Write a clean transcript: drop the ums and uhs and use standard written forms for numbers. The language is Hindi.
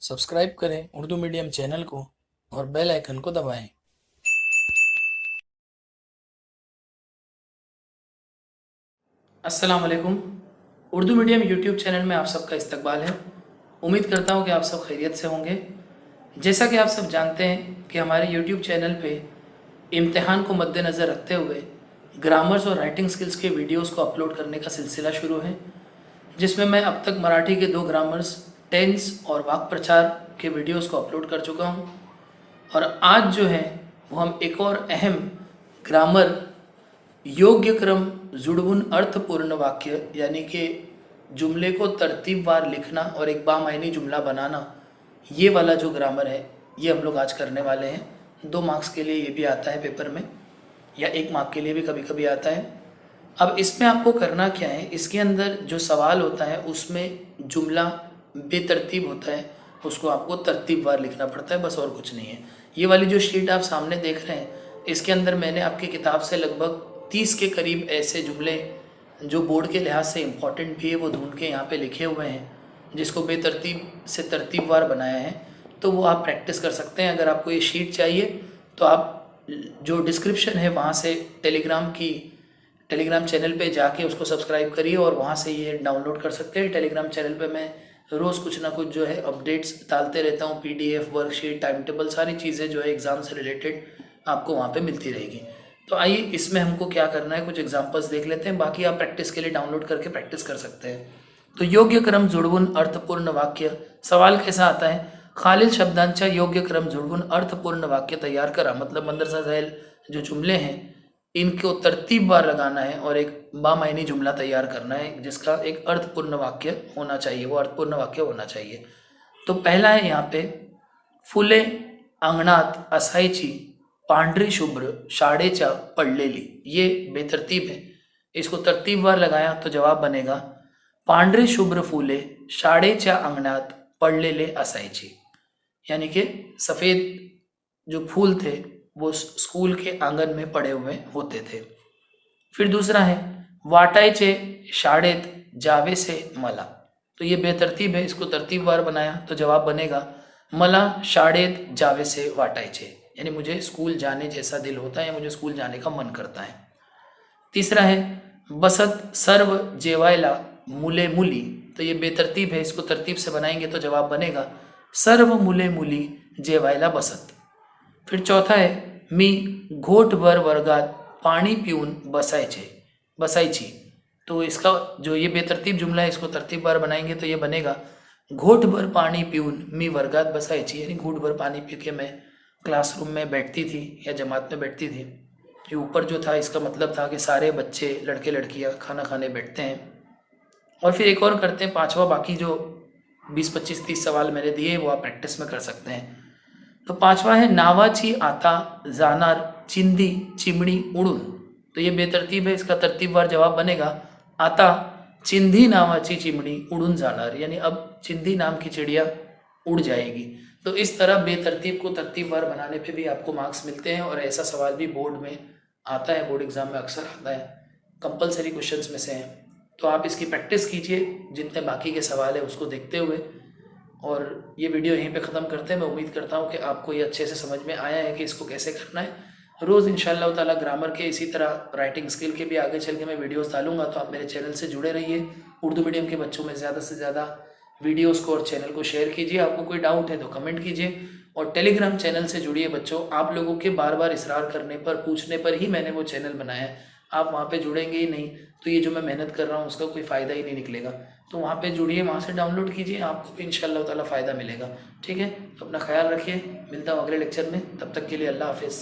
सब्सक्राइब करें उर्दू मीडियम चैनल को और बेल आइकन को दबाएं। अस्सलाम वालेकुम। उर्दू मीडियम यूट्यूब चैनल में आप सबका इस्तकबाल है। उम्मीद करता हूँ कि आप सब खैरियत से होंगे। जैसा कि आप सब जानते हैं कि हमारे यूट्यूब चैनल पे इम्तिहान को मद्देनज़र रखते हुए ग्रामर्स और राइटिंग स्किल्स के वीडियोस को अपलोड करने का सिलसिला शुरू है, जिसमें मैं अब तक मराठी के 2 ग्रामर्स, टेंस और वाक्य प्रचार के वीडियोस को अपलोड कर चुका हूँ। और आज जो है वो हम एक और अहम ग्रामर योग्य क्रम जुड़वुन अर्थपूर्ण वाक्य यानी कि जुमले को तरतीबवार लिखना और एक बामायनी जुमला बनाना, ये वाला जो ग्रामर है ये हम लोग आज करने वाले हैं। 2 मार्क्स के लिए ये भी आता है पेपर में, या 1 मार्क के लिए भी कभी कभी आता है। अब इसमें आपको करना क्या है, इसके अंदर जो सवाल होता है उसमें जुमला बेतरतीब होता है, उसको आपको तरतीबवार लिखना पड़ता है, बस और कुछ नहीं है। ये वाली जो शीट आप सामने देख रहे हैं, इसके अंदर मैंने आपकी किताब से लगभग 30 के करीब ऐसे जुमले जो बोर्ड के लिहाज से इम्पॉर्टेंट भी है वो ढूंढ के यहाँ पे लिखे हुए हैं, जिसको बेतरतीब से तरतीबवार बनाया है। तो वो आप प्रैक्टिस कर सकते हैं। अगर आपको ये शीट चाहिए तो आप जो डिस्क्रिप्शन है वहाँ से टेलीग्राम चैनल पे जाके उसको सब्सक्राइब करिए और वहाँ से ये डाउनलोड कर सकते हैं। टेलीग्राम चैनल पे मैं रोज़ कुछ ना कुछ जो है अपडेट्स डालते रहता हूँ, PDF, वर्कशीट, टाइम टेबल, सारी चीज़ें जो है एग्ज़ाम से रिलेटेड आपको वहाँ पे मिलती रहेगी। तो आइए इसमें हमको क्या करना है, कुछ एग्जांपल्स देख लेते हैं, बाकी आप प्रैक्टिस के लिए डाउनलोड करके प्रैक्टिस कर सकते हैं। तो योग्य क्रम जुड़वुन अर्थपूर्ण वाक्य, सवाल कैसा आता है, खालील शब्दांच्या योग्य क्रम जुड़वुन अर्थपूर्ण वाक्य तैयार करा। मतलब अंदर झैल जो जुमले हैं इनको तरतीबवार लगाना है और एक बामायनी जुमला तैयार करना है जिसका एक अर्थपूर्ण वाक्य होना चाहिए, वो अर्थपूर्ण वाक्य होना चाहिए। तो पहला है यहाँ पे, फुले अंगणात असायची पांढरी शुभ्र शाळेच्या पडलेली। ये बेतरतीब है, इसको तरतीबवार लगाया तो जवाब बनेगा पांढरी शुभ्र फुले शाळेच्या अंगणात पडलेले असायची, यानी कि सफ़ेद जो फूल थे वो स्कूल के आंगन में पड़े हुए होते थे। फिर दूसरा है, वाटायचे शाळेत जावेसे मला। तो ये बेतरतीब है, इसको तरतीबवार बनाया तो जवाब बनेगा मला शाळेत जावेसे वाटायचे, यानी मुझे स्कूल जाने जैसा दिल होता है, मुझे स्कूल जाने का मन करता है। तीसरा है, बसत सर्व जेवायला मुले मुली। तो ये बेतरतीब है, इसको तरतीब से बनाएंगे तो जवाब बनेगा सर्व मुले मुली जेवायला बसत। फिर चौथा है, मी घोटभर वर्गात पाणी पिऊन बसायची। तो इसका जो ये बेतरतीब जुमला है इसको तरतीबवार बनाएंगे तो ये बनेगा घोटभर पानी पीऊन मी वर्गात बसायची, यानी घूट भर पानी पी के मैं क्लासरूम में बैठती थी या जमात में बैठती थी। ये ऊपर जो था इसका मतलब था कि सारे बच्चे, लड़के लड़कियां खाना खाने बैठते हैं। और फिर एक और करते हैं, 5वां, बाकी जो 20, 25, 30 सवाल मैंने दिए वो आप प्रैक्टिस में कर सकते हैं। तो 5वां है, नावाची आता जानार चिंदी चिमणी उड़ून। तो ये बेतरतीब है, इसका तरतीबवार जवाब बनेगा आता चिंदी नावाची चिमणी उड़ून जानार, यानी अब चिंदी नाम की चिड़िया उड़ जाएगी। तो इस तरह बेतरतीब को तरतीबवार बनाने पे भी आपको मार्क्स मिलते हैं और ऐसा सवाल भी बोर्ड में आता है, बोर्ड एग्जाम में अक्सर आता है, कंपलसरी क्वेश्चंस में से है। तो आप इसकी प्रैक्टिस कीजिए जितने बाकी के सवाल है उसको देखते हुए। और ये वीडियो यहीं पे ख़त्म करते हैं। मैं उम्मीद करता हूँ कि आपको ये अच्छे से समझ में आया है कि इसको कैसे करना है। रोज़ इंशाअल्लाह ताला ग्रामर के, इसी तरह राइटिंग स्किल के भी आगे चल के मैं वीडियोस डालूंगा, तो आप मेरे चैनल से जुड़े रहिए। उर्दू मीडियम के बच्चों में ज़्यादा से ज़्यादा वीडियोस को और चैनल को शेयर कीजिए। आपको कोई डाउट है तो कमेंट कीजिए और टेलीग्राम चैनल से जुड़िए बच्चों। आप लोगों के बार बार इसरार करने पर, पूछने पर ही मैंने वो चैनल बनाया है। आप वहाँ पे जुड़ेंगे ही नहीं तो ये जो मैं मेहनत कर रहा हूँ उसका कोई फ़ायदा ही नहीं निकलेगा। तो वहाँ पे जुड़िए, वहाँ से डाउनलोड कीजिए, आपको भी इंशाअल्लाह ताला फ़ायदा मिलेगा। ठीक है, तो अपना ख्याल रखिए, मिलता हूँ अगले लेक्चर में, तब तक के लिए अल्लाह हाफिज़।